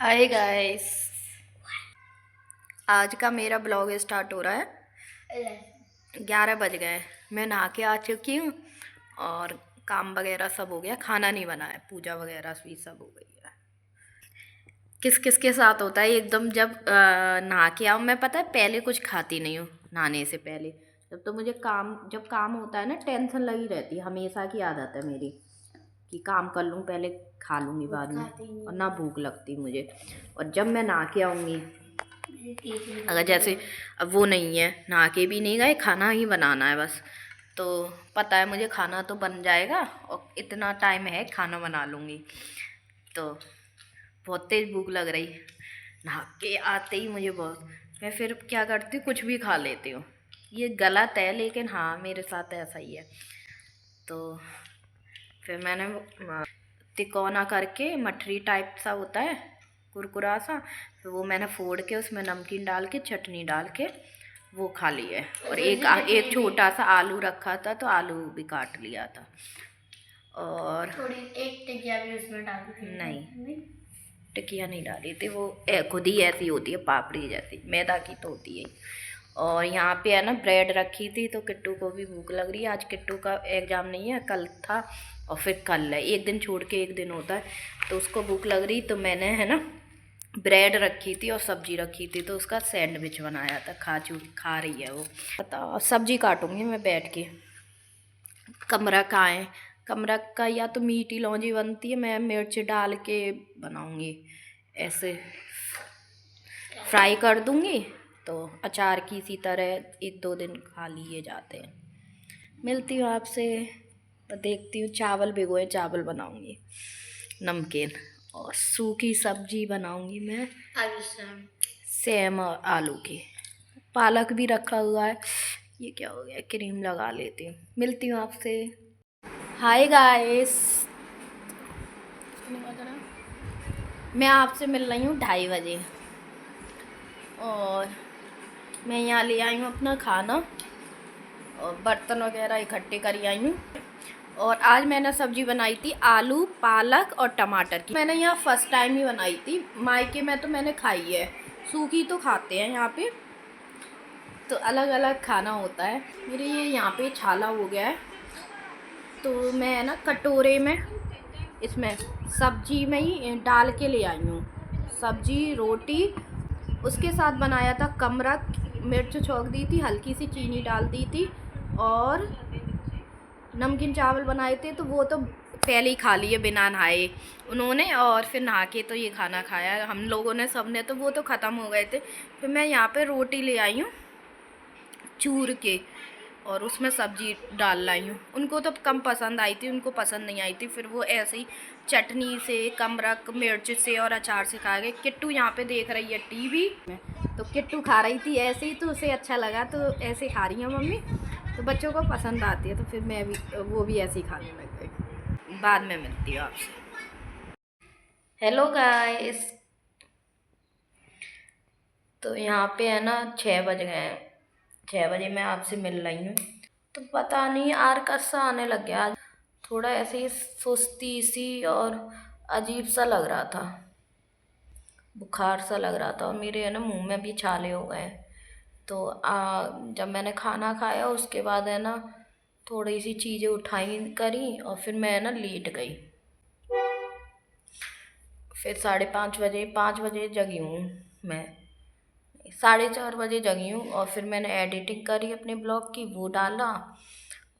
Hi guys, आज का मेरा ब्लॉग स्टार्ट हो रहा है। 11 बज गए। मैं नहा के आ चुकी हूँ और काम वगैरह सब हो गया। खाना नहीं बनाया, पूजा वगैरह भी सब हो गई है। किस किस के साथ होता है एकदम जब नहा के आओ। मैं पता है पहले कुछ खाती नहीं हूँ नहाने से पहले। जब मुझे जब काम होता है ना, टेंशन लगी रहती है। हमेशा की आदत है मेरी कि काम कर लूँ पहले, खा लूँगी बाद में, और ना भूख लगती मुझे। और जब मैं नहा के आऊँगी, अगर जैसे अब वो नहीं है, नहा के भी नहीं गए, खाना ही बनाना है बस, तो पता है मुझे खाना तो बन जाएगा और इतना टाइम है, खाना बना लूँगी। तो बहुत तेज़ भूख लग रही, नहा के आते ही मुझे बहुत। मैं फिर क्या करती हूँ, कुछ भी खा लेती हूँ। ये गलत है लेकिन हाँ, मेरे साथ ऐसा ही है। तो फिर मैंने तिकोना करके, मठरी टाइप सा होता है, कुरकुरा सा, तो वो मैंने फोड़ के उसमें नमकीन डाल के, चटनी डाल के वो खा लिया है। और एक छोटा सा आलू रखा था तो आलू भी काट लिया था। और थोड़ी एक टिकिया भी उसमें डाल दी। नहीं, टिकिया नहीं डाली थी, वो खुद ही ऐसी होती है, पापड़ी जैसी, मैदा की तो होती है। और यहाँ पे है ना, ब्रेड रखी थी तो किट्टू को भी भूख लग रही है। आज किट्टू का एग्ज़ाम नहीं है, कल था और फिर कल है, एक दिन छोड़ के एक दिन होता है, तो उसको भूख लग रही। तो मैंने है ना ब्रेड रखी थी और सब्जी रखी थी, तो उसका सैंडविच बनाया था। खा रही है वो। बताओ, सब्जी काटूंगी मैं बैठ के। कमरा कहाँ है? कमरा का या तो मीठी लौंजी बनती है, मैं मिर्च डाल के बनाऊंगी, ऐसे फ्राई कर दूंगी तो अचार की इसी तरह 1-2 दिन खा लिए जाते हैं। मिलती हूँ आपसे, देखती हूँ। चावल भिगोए, चावल बनाऊंगी नमकीन, और सूखी सब्जी बनाऊंगी मैं, सेम और आलू की। पालक भी रखा हुआ है। ये क्या हो गया, क्रीम लगा लेती हूँ। मिलती हूँ आपसे। हाय गाइस, मैं आपसे मिल रही हूँ 2:30 बजे और मैं यहाँ ले आई हूँ अपना खाना और बर्तन वगैरह इकट्ठे कर आई हूँ। और आज मैंने सब्ज़ी बनाई थी आलू, पालक और टमाटर की। मैंने यहाँ फ़र्स्ट टाइम ही बनाई थी, मायके में तो मैंने खाई है, सूखी तो खाते हैं यहाँ पे, तो अलग अलग खाना होता है। मेरे ये यहाँ पे छाला हो गया है, तो मैं ना कटोरे में इसमें सब्जी में ही डाल के ले आई हूँ। सब्जी, रोटी, उसके साथ बनाया था कमरक, मिर्च छौंक दी थी, हल्की सी चीनी डाल दी थी, और नमकीन चावल बनाए थे, तो वो तो पहले ही खा लिए बिना नहाए उन्होंने, और फिर नहा के तो ये खाना खाया हम लोगों ने, सब ने, तो वो तो ख़त्म हो गए थे। फिर मैं यहाँ पे रोटी ले आई हूँ चूर के, और उसमें सब्जी डाल लाई हूँ। उनको तो कम पसंद आई थी, उनको पसंद नहीं आई थी, फिर वो ऐसे ही चटनी से, कमरक, मिर्च से और अचार से खा गए। किट्टू यहाँ पे देख रही है टीवी, तो किट्टू खा रही थी ऐसे ही, तो उसे अच्छा लगा तो ऐसे खा रही है मम्मी, तो बच्चों को पसंद आती है, तो फिर मैं भी, वो भी ऐसे ही खाने लग गई। बाद में मिलती हूँ आपसे। हेलो गाइस, तो यहाँ पे है ना 6 बज गए हैं। 6 बजे मैं आपसे मिल रही हूँ, तो पता नहीं आर सा आने लग गया आज। थोड़ा ऐसे ही सुस्ती सी और अजीब सा लग रहा था, बुखार सा लग रहा था, और मेरे है ना मुंह में भी छाले हो गए। तो जब मैंने खाना खाया उसके बाद है ना थोड़ी सी चीज़ें उठाई करी और फिर मैं है ना लेट गई। फिर 5:30 बजे, 5 बजे जगी हूँ मैं, 4:30 बजे जगी हूँ, और फिर मैंने एडिटिंग करी अपने ब्लॉग की, वो डाला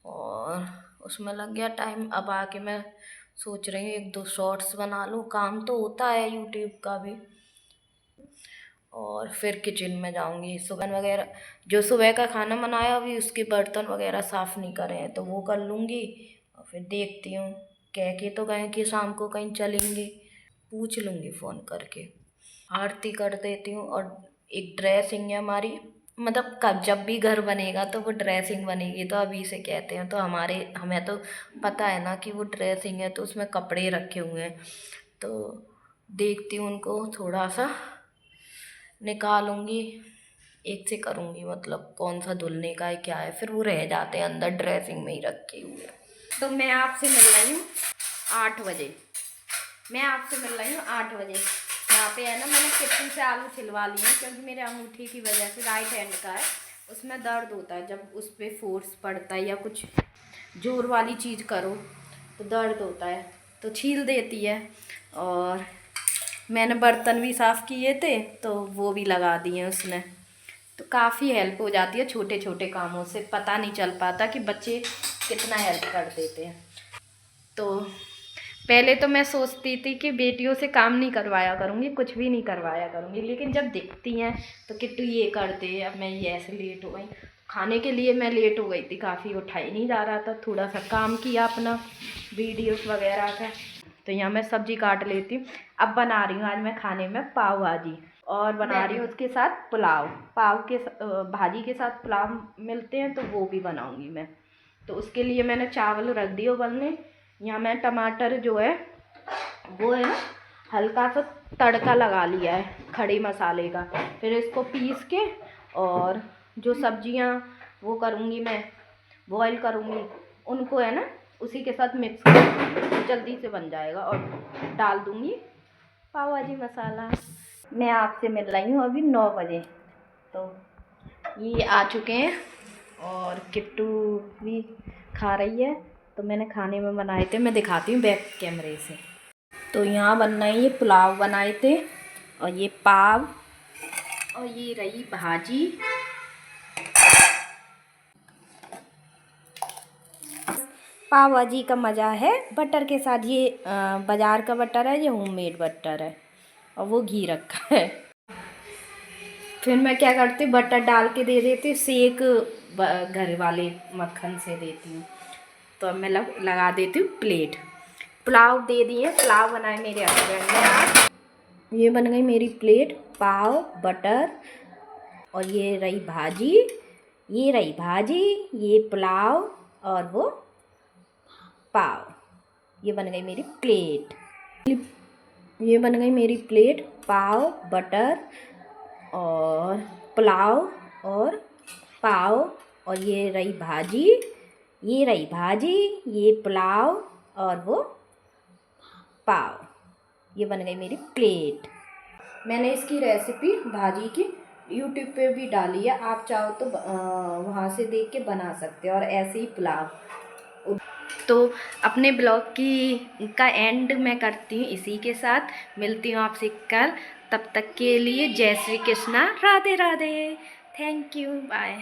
और उसमें लग गया टाइम। अब आके मैं सोच रही हूँ 1-2 शॉर्ट्स बना लूँ, काम तो होता है यूट्यूब का भी। और फिर किचन में जाऊँगी, सुबह वगैरह जो सुबह का खाना बनाया अभी उसके बर्तन वगैरह साफ़ नहीं करे हैं, तो वो कर लूँगी। और फिर देखती हूँ, कह के तो गए कि शाम को कहीं चलेंगे, पूछ लूँगी फ़ोन करके। आरती कर देती हूँ। और एक ड्रेसिंग है हमारी, मतलब कब जब भी घर बनेगा तो वो ड्रेसिंग बनेगी, तो अभी से कहते हैं, तो हमें तो पता है ना कि वो ड्रेसिंग है, तो उसमें कपड़े रखे हुए हैं, तो देखती हूँ उनको थोड़ा सा निकालूंगी, एक से करूँगी, मतलब कौन सा धुलने का है क्या है, फिर वो रह जाते हैं अंदर ड्रेसिंग में ही रखे हुए। तो मैं आपसे मिल रही हूँ 8 बजे, मैं आपसे मिल रही हूँ 8 बजे। यहाँ पे है ना, मैंने किचन से आलू छिलवा लिए हैं क्योंकि मेरे अंगूठी की वजह से राइट हैंड का है, उसमें दर्द होता है जब उस पर फोर्स पड़ता है या कुछ जोर वाली चीज़ करो तो दर्द होता है, तो छील देती है। और मैंने बर्तन भी साफ़ किए थे तो वो भी लगा दिए उसने, तो काफ़ी हेल्प हो जाती है छोटे छोटे कामों से। पता नहीं चल पाता कि बच्चे कितना हेल्प कर देते हैं। तो पहले तो मैं सोचती थी कि बेटियों से काम नहीं करवाया करूँगी, कुछ भी नहीं करवाया करूँगी, लेकिन जब दिखती हैं तो किट्टू ये कर दे, अब मैं ये ऐसे लेट हो गई। खाने के लिए मैं लेट हो गई थी काफ़ी, उठा ही नहीं जा रहा था, थोड़ा सा काम किया अपना वीडियोस वगैरह का। तो यहाँ मैं सब्ज़ी काट लेती हूँ। अब बना रही हूँ आज मैं खाने में पाव भाजी, और बना रही हूँ उसके साथ पुलाव। पाव के भाजी के साथ पुलाव मिलते हैं तो वो भी बनाऊँगी मैं। तो उसके लिए मैंने चावल रख दिए उबलने। यहाँ मैं टमाटर जो है वो है ना हल्का सा तड़का लगा लिया है खड़े मसाले का, फिर इसको पीस के और जो सब्जियाँ वो करूँगी मैं बॉईल करूँगी उनको है ना उसी के साथ मिक्स कर जल्दी से बन जाएगा, और डाल दूँगी पाव भाजी मसाला। मैं आपसे मिल रही हूँ अभी 9 बजे, तो ये आ चुके हैं और किट्टू भी खा रही है। तो मैंने खाने में बनाए थे, मैं दिखाती हूँ बैक कैमरे से। तो यहाँ बनना है, ये पुलाव बनाए थे और ये पाव और ये रही भाजी। पाव भाजी का मज़ा है बटर के साथ, ये बाज़ार का बटर है, ये होममेड बटर है और वो घी रखा है। फिर मैं क्या करती हूँ बटर डाल के दे देती हूँ, सेक घर वाले मक्खन से देती हूँ। तो अब मैं लगा देती हूँ प्लेट। पुलाव दे दिए, पुलाव बनाए मेरे हस्बैंड ने आज। ये बन गई मेरी प्लेट, पाव बटर और ये रही भाजी, ये रही भाजी, ये पुलाव और वो पाव। ये बन गई मेरी प्लेट। ये बन गई मेरी प्लेट, पाव बटर और पुलाव और पाव, और ये रही भाजी, ये रही भाजी, ये पुलाव और वो पाव। ये बन गई मेरी प्लेट। मैंने इसकी रेसिपी भाजी की यूट्यूब पे भी डाली है, आप चाहो तो वहाँ से देख के बना सकते हो। और ऐसे ही पुलाव। तो अपने ब्लॉग का एंड मैं करती हूँ इसी के साथ। मिलती हूँ आपसे कल, तब तक के लिए जय Shri Krishna, Radhe Radhe, thank you, bye.